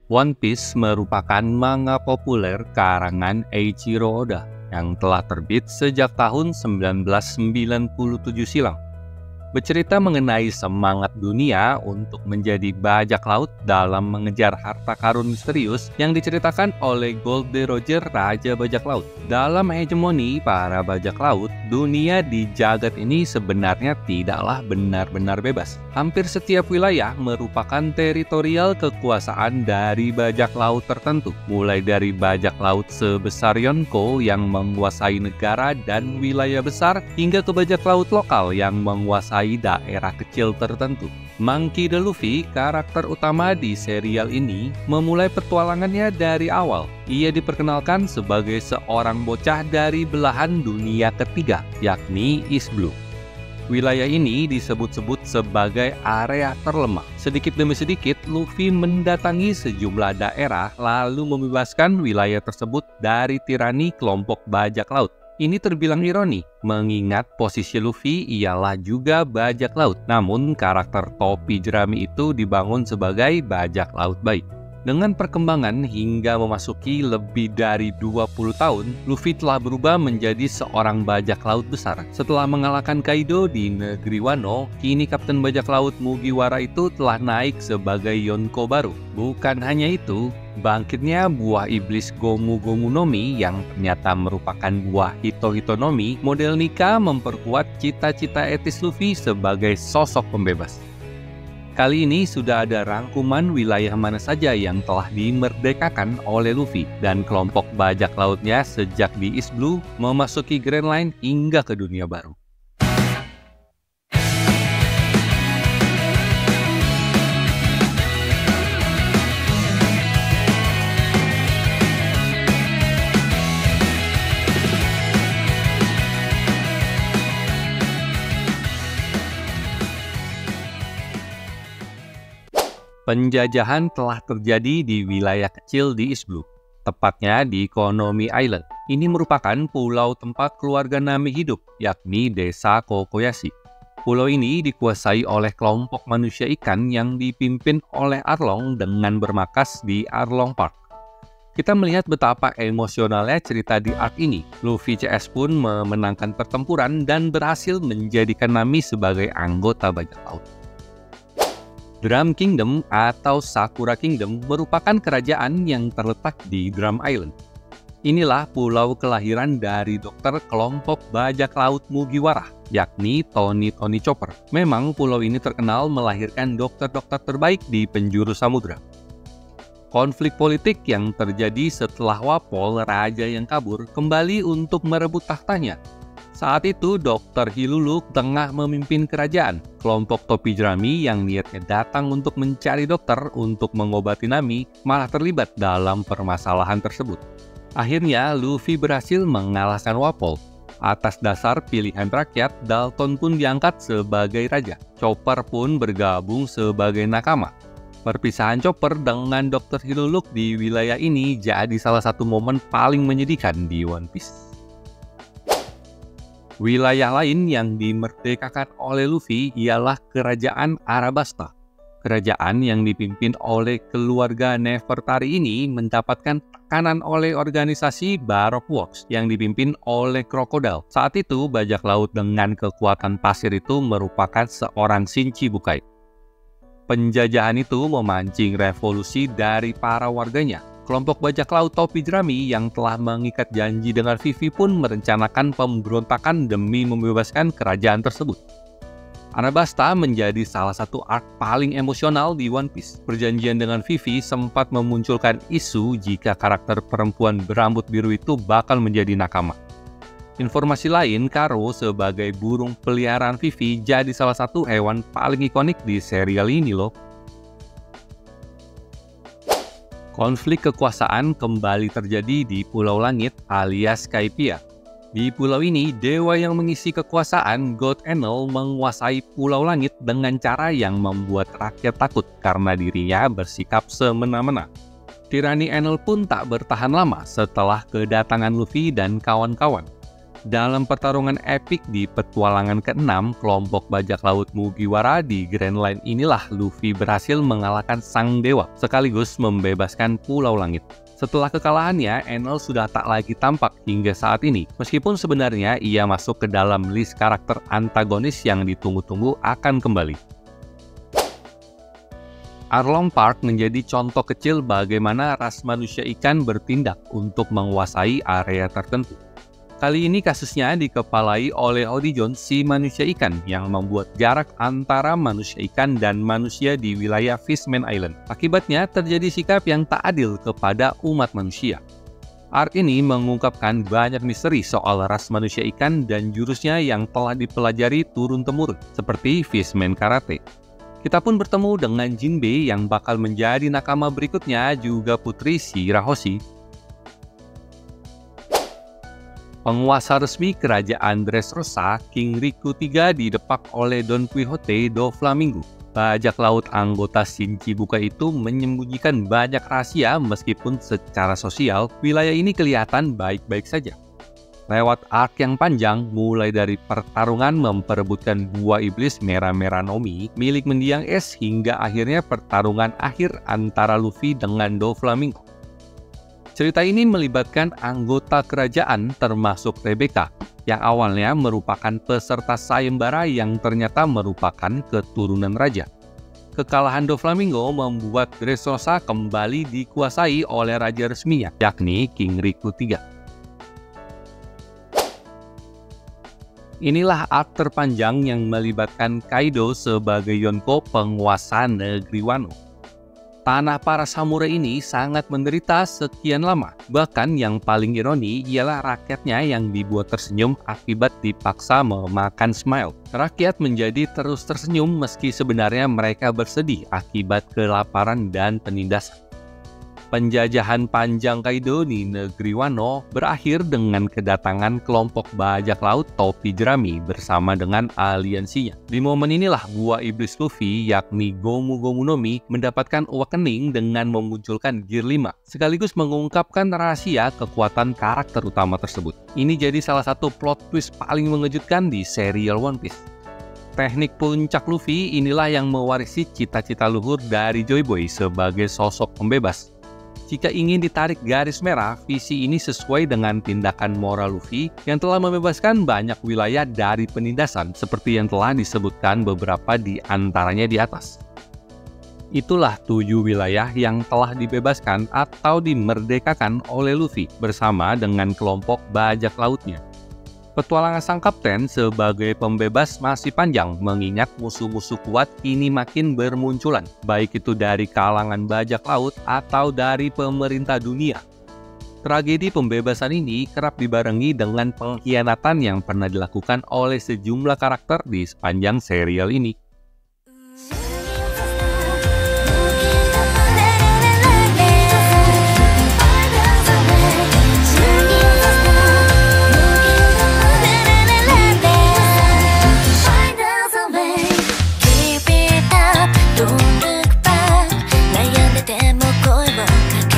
One Piece merupakan manga populer karangan Eiichiro Oda yang telah terbit sejak tahun 1997 silam. Bercerita mengenai semangat dunia untuk menjadi bajak laut dalam mengejar harta karun misterius yang diceritakan oleh Goldie Roger, Raja Bajak Laut. Dalam hegemoni para bajak laut, dunia di jagat ini sebenarnya tidaklah benar-benar bebas. Hampir setiap wilayah merupakan teritorial kekuasaan dari bajak laut tertentu, mulai dari bajak laut sebesar Yonko yang menguasai negara dan wilayah besar, hingga ke bajak laut lokal yang menguasai daerah kecil tertentu. Monkey D. Luffy, karakter utama di serial ini, memulai petualangannya dari awal. Ia diperkenalkan sebagai seorang bocah dari belahan dunia ketiga, yakni East Blue. Wilayah ini disebut-sebut sebagai area terlemah. Sedikit demi sedikit, Luffy mendatangi sejumlah daerah lalu membebaskan wilayah tersebut dari tirani kelompok bajak laut. Ini terbilang ironi, mengingat posisi Luffy ialah juga bajak laut. Namun karakter topi jerami itu dibangun sebagai bajak laut baik. Dengan perkembangan hingga memasuki lebih dari 20 tahun, Luffy telah berubah menjadi seorang bajak laut besar. Setelah mengalahkan Kaido di negeri Wano, kini Kapten Bajak Laut Mugiwara itu telah naik sebagai Yonko baru. Bukan hanya itu, bangkitnya buah iblis Gomu Gomu no Mi yang ternyata merupakan buah Hito Hito no Mi, model Nika memperkuat cita-cita etis Luffy sebagai sosok pembebas. Kali ini sudah ada rangkuman wilayah mana saja yang telah dimerdekakan oleh Luffy dan kelompok bajak lautnya sejak di East Blue memasuki Grand Line hingga ke dunia baru. Penjajahan telah terjadi di wilayah kecil di East Blue, tepatnya di Konomi Island. Ini merupakan pulau tempat keluarga Nami hidup, yakni desa Kokoyashi. Pulau ini dikuasai oleh kelompok manusia ikan yang dipimpin oleh Arlong dengan bermarkas di Arlong Park. Kita melihat betapa emosionalnya cerita di arc ini. Luffy CS pun memenangkan pertempuran dan berhasil menjadikan Nami sebagai anggota bajak laut. Drum Kingdom atau Sakura Kingdom merupakan kerajaan yang terletak di Drum Island. Inilah pulau kelahiran dari dokter kelompok bajak laut Mugiwara, yakni Tony Chopper. Memang pulau ini terkenal melahirkan dokter-dokter terbaik di penjuru samudra. Konflik politik yang terjadi setelah Wapol, raja yang kabur, kembali untuk merebut tahtanya. Saat itu, Dr. Hiluluk tengah memimpin kerajaan. Kelompok topi jerami yang niatnya datang untuk mencari dokter untuk mengobati Nami malah terlibat dalam permasalahan tersebut. Akhirnya, Luffy berhasil mengalahkan Wapol. Atas dasar pilihan rakyat, Dalton pun diangkat sebagai raja. Chopper pun bergabung sebagai nakama. Perpisahan Chopper dengan Dr. Hiluluk di wilayah ini jadi salah satu momen paling menyedihkan di One Piece. Wilayah lain yang dimerdekakan oleh Luffy ialah Kerajaan Arabasta. Kerajaan yang dipimpin oleh keluarga Nefertari ini mendapatkan tekanan oleh organisasi Baroque Works yang dipimpin oleh Crocodile. Saat itu, bajak laut dengan kekuatan pasir itu merupakan seorang Shinchi Bukai. Penjajahan itu memancing revolusi dari para warganya. Kelompok bajak laut topi jerami yang telah mengikat janji dengan Vivi pun merencanakan pemberontakan demi membebaskan kerajaan tersebut. Arabasta menjadi salah satu arc paling emosional di One Piece. Perjanjian dengan Vivi sempat memunculkan isu jika karakter perempuan berambut biru itu bakal menjadi nakama. Informasi lain, Karo sebagai burung peliharaan Vivi jadi salah satu hewan paling ikonik di serial ini loh. Konflik kekuasaan kembali terjadi di Pulau Langit alias Skypiea. Di pulau ini, dewa yang mengisi kekuasaan, God Enel, menguasai Pulau Langit dengan cara yang membuat rakyat takut karena dirinya bersikap semena-mena. Tirani Enel pun tak bertahan lama setelah kedatangan Luffy dan kawan-kawan. Dalam pertarungan epik di petualangan ke-6 kelompok bajak laut Mugiwara di Grand Line inilah Luffy berhasil mengalahkan sang dewa sekaligus membebaskan Pulau Langit. Setelah kekalahannya, Enel sudah tak lagi tampak hingga saat ini, meskipun sebenarnya ia masuk ke dalam list karakter antagonis yang ditunggu-tunggu akan kembali. Arlong Park menjadi contoh kecil bagaimana ras manusia ikan bertindak untuk menguasai area tertentu. Kali ini kasusnya dikepalai oleh Odijon, si manusia ikan yang membuat jarak antara manusia ikan dan manusia di wilayah Fishman Island. Akibatnya terjadi sikap yang tak adil kepada umat manusia. Arc ini mengungkapkan banyak misteri soal ras manusia ikan dan jurusnya yang telah dipelajari turun-temurun, seperti Fishman Karate. Kita pun bertemu dengan Jinbei yang bakal menjadi nakama berikutnya, juga putri Shirahoshi. Penguasa resmi kerajaan Dressrosa, King Riku III didepak oleh Don Quixote do Flamingo. Bajak laut anggota Shichibukai itu menyembunyikan banyak rahasia meskipun secara sosial, wilayah ini kelihatan baik-baik saja. Lewat arc yang panjang, mulai dari pertarungan memperebutkan buah iblis Mera-Mera Nomi milik mendiang es hingga akhirnya pertarungan akhir antara Luffy dengan do Flamingo. Cerita ini melibatkan anggota kerajaan termasuk Rebecca, yang awalnya merupakan peserta sayembara yang ternyata merupakan keturunan raja. Kekalahan do Flamingo membuat Dressrosa kembali dikuasai oleh raja resminya, yakni King Riku III. Inilah arc terpanjang yang melibatkan Kaido sebagai Yonko, penguasa negeri Wano. Tanah para samurai ini sangat menderita sekian lama. Bahkan yang paling ironi ialah rakyatnya yang dibuat tersenyum akibat dipaksa memakan Smile. Rakyat menjadi terus tersenyum meski sebenarnya mereka bersedih akibat kelaparan dan penindasan. Penjajahan panjang Kaido di negeri Wano berakhir dengan kedatangan kelompok bajak laut topi jerami bersama dengan aliansinya. Di momen inilah buah iblis Luffy yakni Gomu Gomu Nomi mendapatkan awakening dengan memunculkan Gear 5, sekaligus mengungkapkan rahasia kekuatan karakter utama tersebut. Ini jadi salah satu plot twist paling mengejutkan di serial One Piece. Teknik puncak Luffy inilah yang mewarisi cita-cita luhur dari Joy Boy sebagai sosok pembebas. Jika ingin ditarik garis merah, visi ini sesuai dengan tindakan moral Luffy yang telah membebaskan banyak wilayah dari penindasan seperti yang telah disebutkan beberapa di antaranya di atas. Itulah 7 wilayah yang telah dibebaskan atau dimerdekakan oleh Luffy bersama dengan kelompok bajak lautnya. Petualangan sang kapten sebagai pembebas masih panjang mengingat musuh-musuh kuat kini makin bermunculan, baik itu dari kalangan bajak laut atau dari pemerintah dunia. Tragedi pembebasan ini kerap dibarengi dengan pengkhianatan yang pernah dilakukan oleh sejumlah karakter di sepanjang serial ini. Don't look back. 悩んでても声をかけ